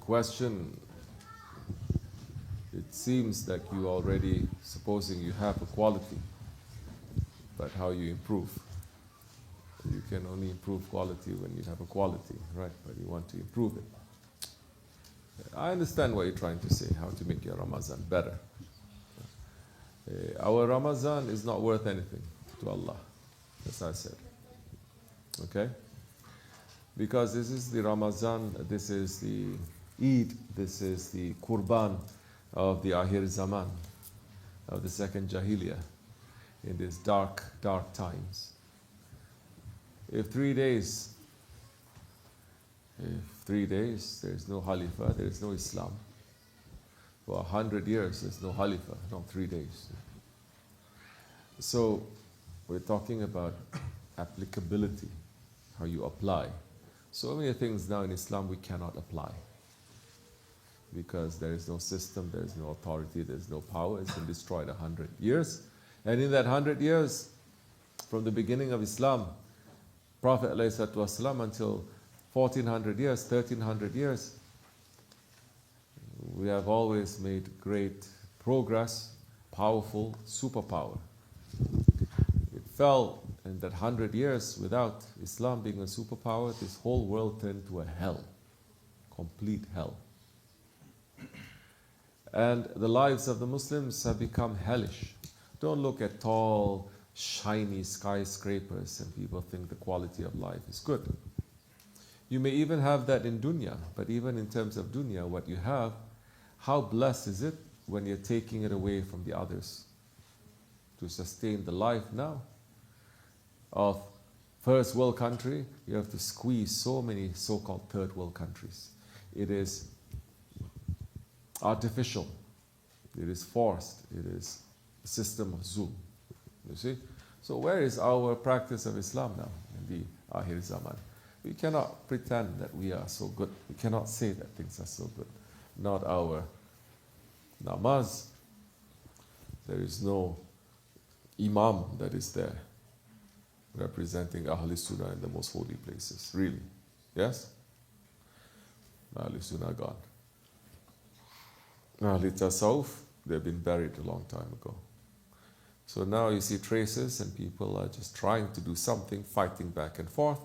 question, it seems like you already, supposing you have a quality, but how you improve? You can only improve quality when you have a quality, right? But you want to improve it. I understand what you're trying to say, how to make your Ramazan better. Our Ramazan is not worth anything to Allah, as I said. Okay? Because this is the Ramazan, this is the Eid, this is the Qurban of the Akhir Zaman, of the second Jahiliyyah, in these dark, dark times. If 3 days there's no Khalifa, there's no Islam. For 100 years there's no Khalifa, not 3 days. So we're talking about applicability, how you apply. So many things now in Islam we cannot apply. Because there is no system, there is no authority, there is no power. It's been destroyed 100 years. And in that 100 years, from the beginning of Islam, Prophet ﷺ until 1400 years, 1300 years, we have always made great progress, powerful superpower. It fell in that 100 years without Islam being a superpower, this whole world turned to a hell, complete hell. And the lives of the Muslims have become hellish. Don't look at tall, shiny skyscrapers and people think the quality of life is good. You may even have that in dunya, but even in terms of dunya, what you have, how blessed is it when you're taking it away from the others? To sustain the life now of first world country, you have to squeeze so many so-called third world countries. It is artificial, it is forced, it is a system of zulm. You see? So where is our practice of Islam now in the Akhir Zaman? We cannot pretend that we are so good. We cannot say that things are so good. Not our namaz. There is no imam that is there representing Ahl Sunnah in the most holy places. Really? Yes? Ahl Sunnah gone. Ahl Tasawwuf, they've been buried a long time ago. So now you see traces and people are just trying to do something, fighting back and forth,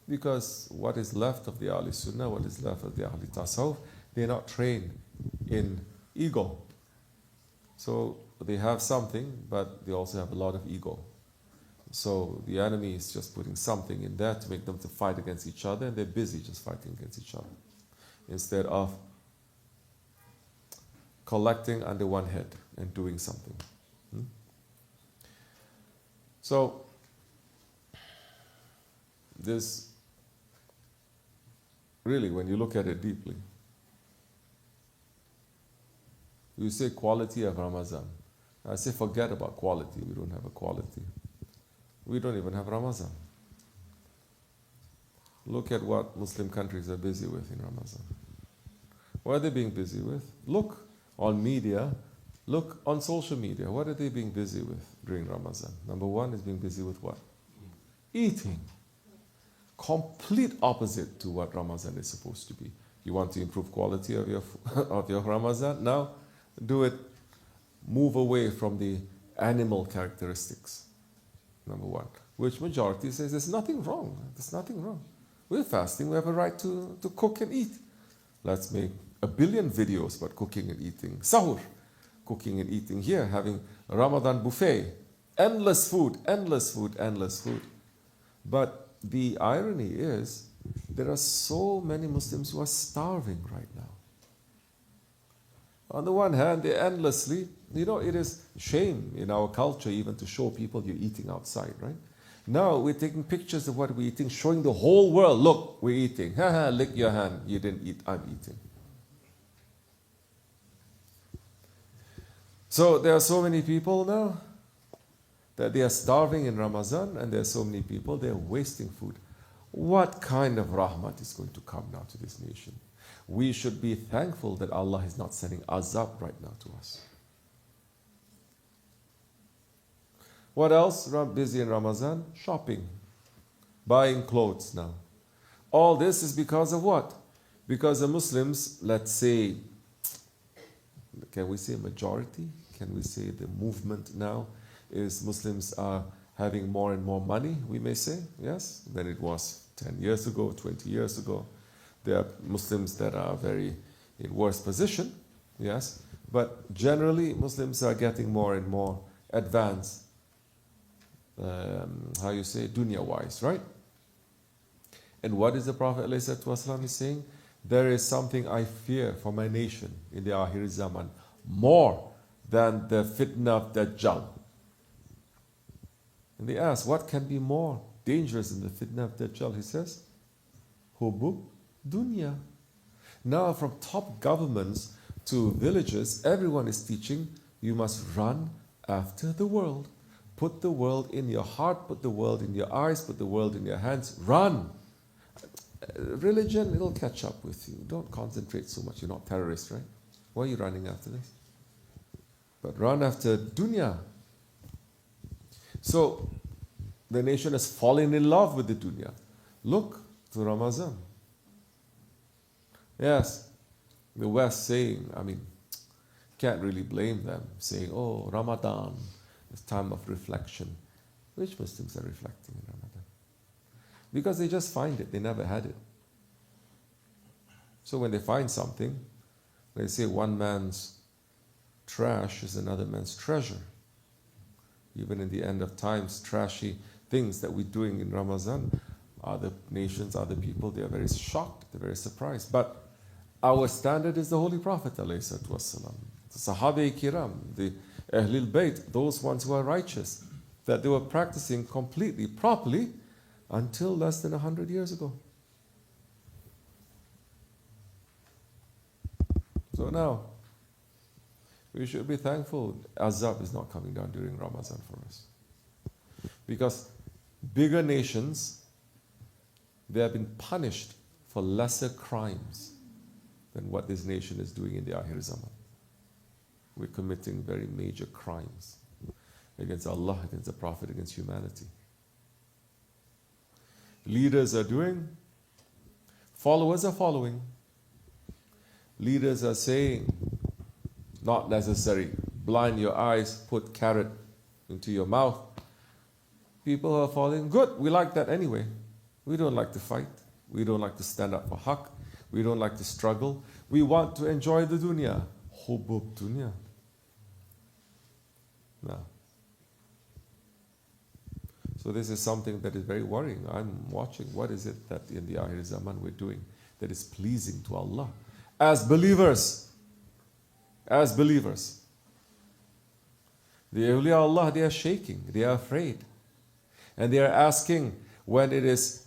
because what is left of the Ahl Sunnah, what is left of the Ahl Tasawwuf, they're not trained in ego. So they have something, but they also have a lot of ego. So the enemy is just putting something in there to make them to fight against each other, and they're busy just fighting against each other, instead of collecting under one head and doing something. So this, really, when you look at it deeply, you say quality of Ramazan. I say forget about quality. We don't have a quality. We don't even have Ramazan. Look at what Muslim countries are busy with in Ramazan. What are they being busy with? Look on media, look on social media. What are they being busy with during Ramazan? Number one is being busy with what? Eating. Complete opposite to what Ramazan is supposed to be. You want to improve quality of your Ramazan? Now, do it. Move away from the animal characteristics. Number one. Which majority says there's nothing wrong. There's nothing wrong. We're fasting. We have a right to cook and eat. Let's make 1 billion videos about cooking and eating. Sahur. Cooking and eating here. Having a Ramadan buffet. Endless food, endless food, endless food. But the irony is, there are so many Muslims who are starving right now. On the one hand, they endlessly, it is shame in our culture even to show people you're eating outside, right? Now we're taking pictures of what we're eating, showing the whole world, look, we're eating. Ha, lick your hand, you didn't eat, I'm eating. So there are so many people now that they are starving in Ramazan, and there are so many people, they are wasting food. What kind of rahmat is going to come now to this nation? We should be thankful that Allah is not sending azab right now to us. What else? Busy in Ramazan? Shopping. Buying clothes now. All this is because of what? Because the Muslims, let's say, can we say majority? Can we say the movement now is Muslims are having more and more money, we may say, yes, than it was 10 years ago, 20 years ago. There are Muslims that are very in worse position, yes, but generally Muslims are getting more and more advanced, dunya-wise, right? And what is the Prophet ﷺ saying? There is something I fear for my nation in the Akhir Zaman more than the fitna of Dajjal. And they ask, what can be more dangerous than the fitna of Dajjal? He says, Hubub dunya. Now from top governments to villages, everyone is teaching you must run after the world. Put the world in your heart, put the world in your eyes, put the world in your hands. Run. Religion, it'll catch up with you. Don't concentrate so much. You're not terrorists, right? Why are you running after this? But run after dunya. So, the nation has fallen in love with the dunya. Look to Ramazan. Yes, the West saying, can't really blame them, saying, oh, Ramadan, it's time of reflection. Which Muslims are reflecting in Ramadan? Because they just find it, they never had it. So when they find something, they say one man's trash is another man's treasure. Even in the end of times, trashy things that we're doing in Ramadan, other nations, other people, they are very shocked, they're very surprised. But our standard is the Holy Prophet ﷺ, the Sahaba Kiram, the Ahlul Bayt, those ones who are righteous, that they were practicing completely, properly, until less than 100 years ago. So now, we should be thankful Azab is not coming down during Ramadan for us. Because bigger nations, they have been punished for lesser crimes than what this nation is doing in the Akhir Zaman. We're committing very major crimes against Allah, against the Prophet, against humanity. Leaders are doing, followers are following. Leaders are saying, not necessary, blind your eyes, put carrot into your mouth. People are following, good, we like that anyway. We don't like to fight. We don't like to stand up for haqq. We don't like to struggle. We want to enjoy the dunya. Hubub dunya. Now, so this is something that is very worrying. I'm watching, what is it that in the Akhir Zaman we're doing that is pleasing to Allah? As believers, the awliya Allah, they are shaking, they are afraid. And they are asking when it is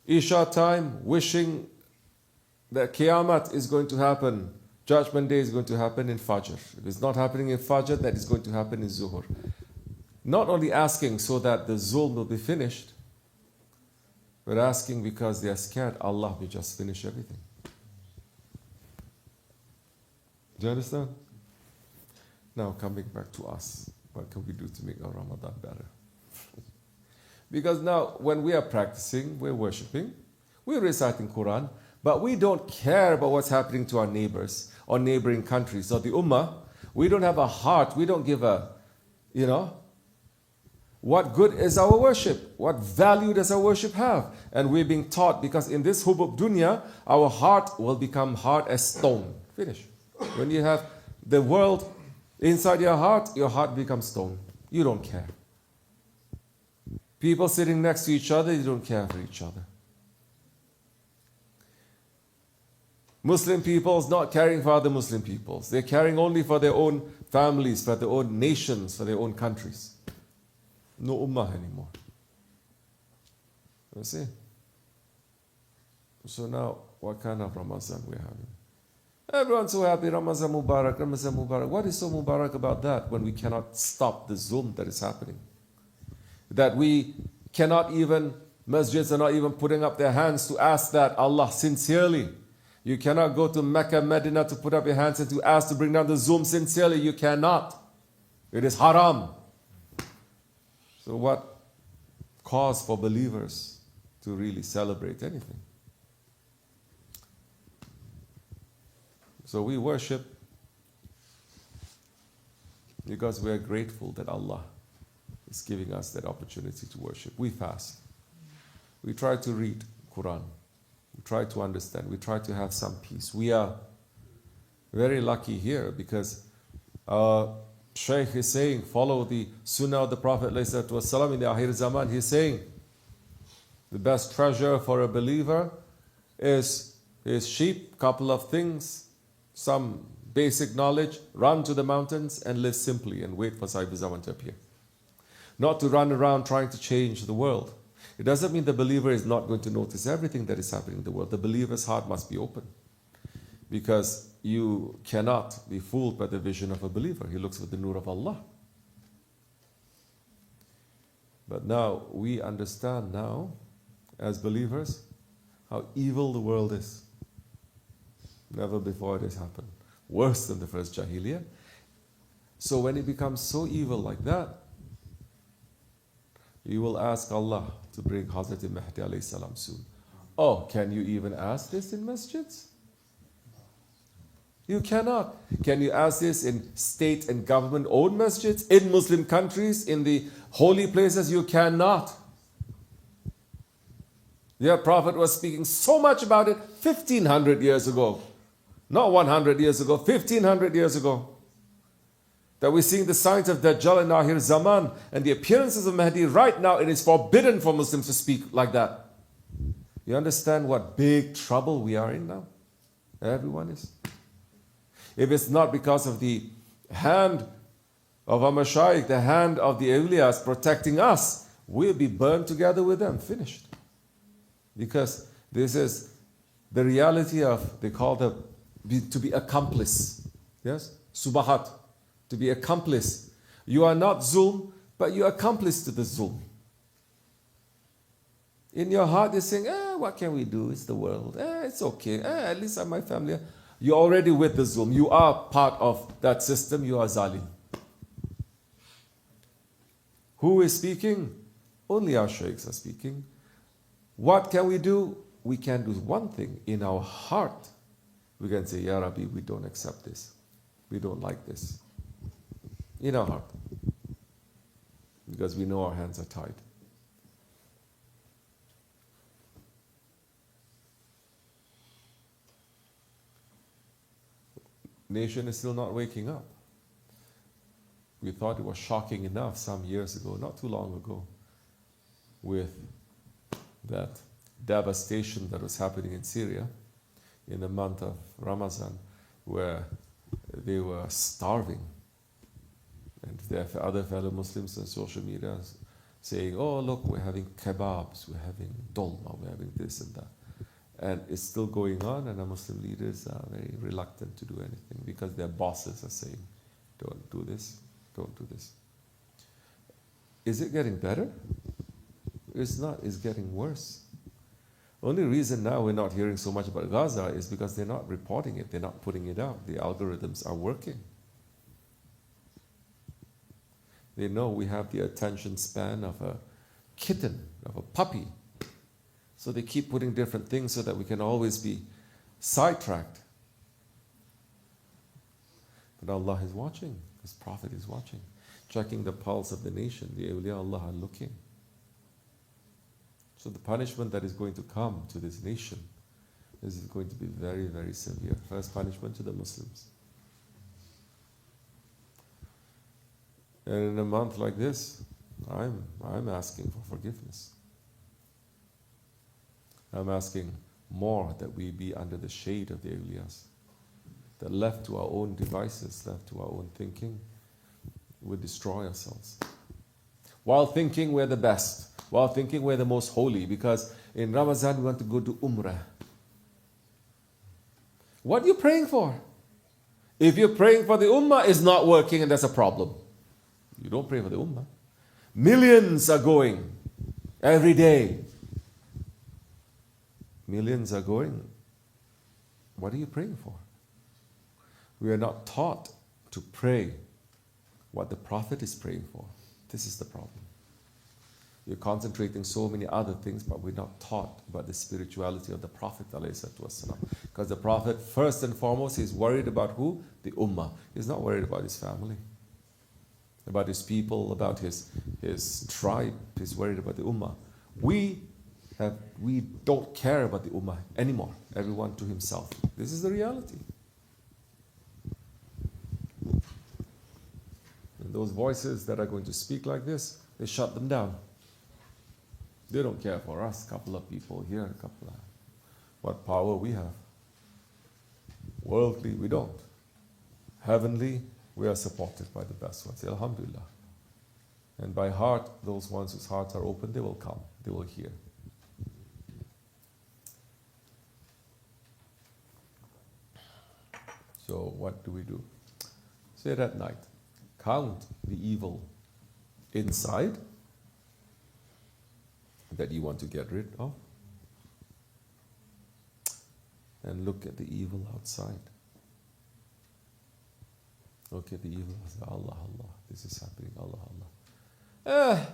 Isha time, wishing that Qiyamah is going to happen, Judgment Day is going to happen in Fajr. If it's not happening in Fajr, that is going to happen in Zuhur. Not only asking so that the zulm will be finished, but asking because they are scared Allah will just finish everything. Do you understand? Now coming back to us, what can we do to make our Ramadan better? Because now when we are practicing, we're worshipping, we're reciting Quran, but we don't care about what's happening to our neighbors or neighboring countries or the Ummah. We don't have a heart, we don't give a, what good is our worship? What value does our worship have? And we're being taught, because in this hubub dunya, our heart will become hard as stone. Finish. When you have the world inside your heart becomes stone. You don't care. People sitting next to each other, you don't care for each other. Muslim peoples not caring for other Muslim peoples. They're caring only for their own families, for their own nations, for their own countries. No ummah anymore. You see? So now, what kind of Ramazan we're having? Everyone's so happy, Ramazan Mubarak, Ramazan Mubarak. What is so Mubarak about that when we cannot stop the zulm that is happening? That we cannot even, masjids are not even putting up their hands to ask that Allah sincerely. You cannot go to Mecca, Medina to put up your hands and to ask to bring down the zulm sincerely. You cannot. It is haram. So what cause for believers to really celebrate anything? So we worship because we are grateful that Allah is giving us that opportunity to worship. We fast. We try to read Quran. We try to understand. We try to have some peace. We are very lucky here because Shaykh is saying, follow the Sunnah of the Prophet ﷺ in the Akhir Zaman. He's saying, the best treasure for a believer is his sheep, couple of things, some basic knowledge, run to the mountains and live simply and wait for Sahib Zaman to appear. Not to run around trying to change the world. It doesn't mean the believer is not going to notice everything that is happening in the world. The believer's heart must be open. Because you cannot be fooled by the vision of a believer. He looks with the nur of Allah. But now, we understand now, as believers, how evil the world is. Never before it has happened. Worse than the first Jahiliyyah. So when it becomes so evil like that, you will ask Allah to bring Hazrat Mahdi alayhi salam soon. Oh, can you even ask this in masjids? You cannot. Can you ask this in state and government owned masjids? In Muslim countries, in the holy places? You cannot. Their Prophet was speaking so much about it 1500 years ago. Not 100 years ago, 1500 years ago. That we're seeing the signs of Dajjal and Akhir Zaman and the appearances of Mahdi right now. It is forbidden for Muslims to speak like that. You understand what big trouble we are in now? Everyone is. If it's not because of the hand of our Mashaykh, the hand of the awliyas protecting us, we'll be burned together with them, finished. Because this is the reality of, they call to be accomplice. Yes? Subahat. To be accomplice. You are not zulm, but you're accomplice to the zulm. In your heart you're saying, what can we do? It's the world. It's okay. At least I'm my family. You're already with the zulm. You are part of that system. You are zalim. Who is speaking? Only our shaykhs are speaking. What can we do? We can do one thing. In our heart, we can say, Ya Rabbi, we don't accept this. We don't like this. In our heart. Because we know our hands are tied. Nation is still not waking up. We thought it was shocking enough some years ago, not too long ago, with that devastation that was happening in Syria in the month of Ramazan, where they were starving. And there are other fellow Muslims on social media saying, oh, look, we're having kebabs, we're having dolma, we're having this and that. And it's still going on, and our Muslim leaders are very reluctant to do anything because their bosses are saying, don't do this, don't do this. Is it getting better? It's not, it's getting worse. Only reason now we're not hearing so much about Gaza is because they're not reporting it, they're not putting it out. The algorithms are working. They know we have the attention span of a kitten, of a puppy. So they keep putting different things so that we can always be sidetracked. But Allah is watching. His Prophet is watching. Checking the pulse of the nation. The awliya Allah are looking. So the punishment that is going to come to this nation is going to be very, very severe. First punishment to the Muslims. And in a month like this, I'm asking for forgiveness. I'm asking more that we be under the shade of the awliyas. That left to our own devices, left to our own thinking, we destroy ourselves. While thinking we're the best, while thinking we're the most holy, because in Ramazan we want to go to Umrah. What are you praying for? If you're praying for the Ummah, it's not working and that's a problem. You don't pray for the Ummah. Millions are going every day. Millions are going. What are you praying for? We are not taught to pray what the Prophet is praying for. This is the problem. We're concentrating so many other things, but we're not taught about the spirituality of the Prophet ﷺ. Because the Prophet, first and foremost, he's worried about who? The Ummah. He's not worried about his family, about his people, about his tribe. He's worried about the Ummah. We don't care about the Ummah anymore. Everyone to himself. This is the reality. And those voices that are going to speak like this, they shut them down. They don't care for us, a couple of people here, a couple of... What power we have. Worldly, we don't. Heavenly, we are supported by the best ones. Alhamdulillah. And by heart, those ones whose hearts are open, they will come. They will hear. So what do we do? Say it at night. Count the evil inside that you want to get rid of, and look at the evil outside. Look at the evil. Allah, Allah, this is happening. Allah, Allah.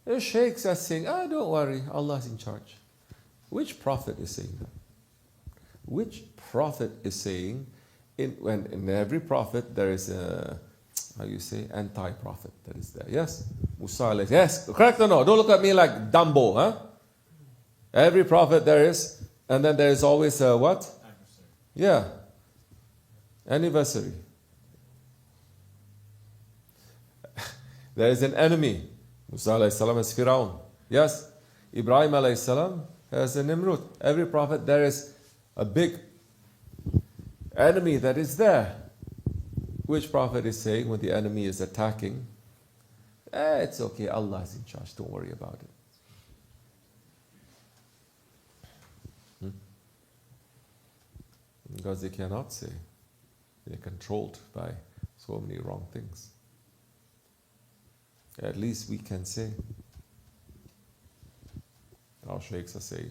The sheikhs are saying, don't worry, Allah's in charge. Which prophet is saying that? Which prophet is saying, in every prophet there is a, anti-prophet that is there. Yes? Musa, yes, correct or no? Don't look at me like Dumbo, huh? Every prophet there is, and then there is always a what? Adversary. Yeah. Anniversary. There is an enemy. Musa alayhi salam has Firaun. Yes? Ibrahim alayhi salam has a Nimrud. Every prophet there is a big enemy that is there. Which prophet is saying when the enemy is attacking, it's okay, Allah is in charge, don't worry about it. Because they cannot say. They're controlled by so many wrong things. At least we can say. Our sheikhs are saying.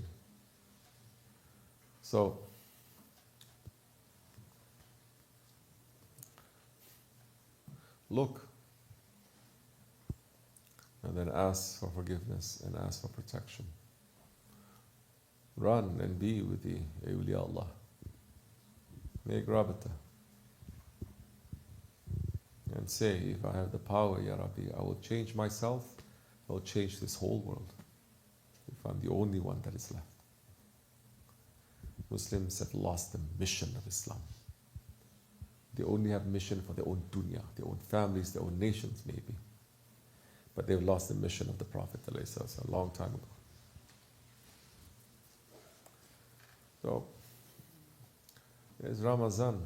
So, look, and then ask for forgiveness and ask for protection. Run and be with the awliya Allah. Make rabata. And say, if I have the power, Ya Rabbi, I will change myself, I will change this whole world. If I'm the only one that is left. Muslims have lost the mission of Islam. They only have mission for their own dunya, their own families, their own nations maybe. But they've lost the mission of the Prophet a long time ago. So, there's Ramazan.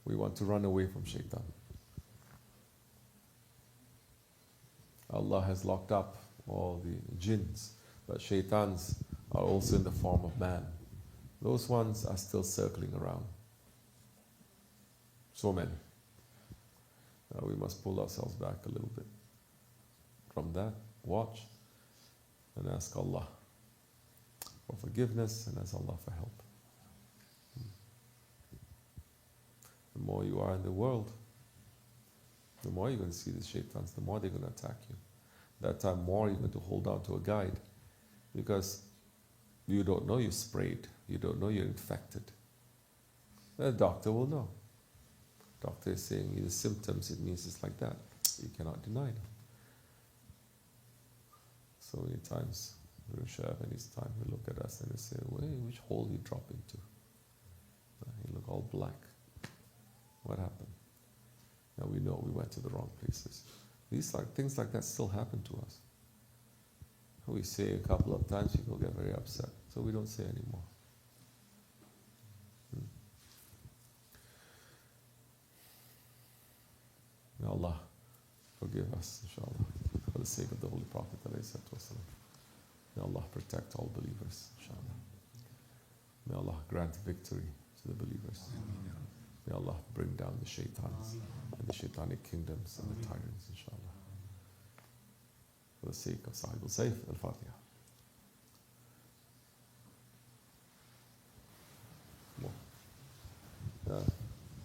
We want to run away from shaitan. Allah has locked up all the jinns, but shaitans are also in the form of man. Those ones are still circling around. So many. Now we must pull ourselves back a little bit from that, watch, and ask Allah for forgiveness and ask Allah for help. The more you are in the world, the more you're going to see the shaitans, the more they're going to attack you. That time more you're going to hold on to a guide because you don't know you're sprayed. You don't know you're infected. The doctor will know. Doctor is saying the symptoms, it means it's like that. You cannot deny them. So many times, in his time, he look at us and he say, "Wait, which hole you drop into?" He look all black. What happened? Now we know we went to the wrong places. Things like that still happen to us. We say a couple of times, people get very upset. So we don't say anymore. May Allah forgive us, inshallah, for the sake of the Holy Prophet. May Allah protect all believers, inshallah. May Allah grant victory to the believers. May Allah bring down the shaitans and the shaitanic kingdoms and the tyrants, inshallah. For the sake of Sahib al-Sayf, al-Fatiha.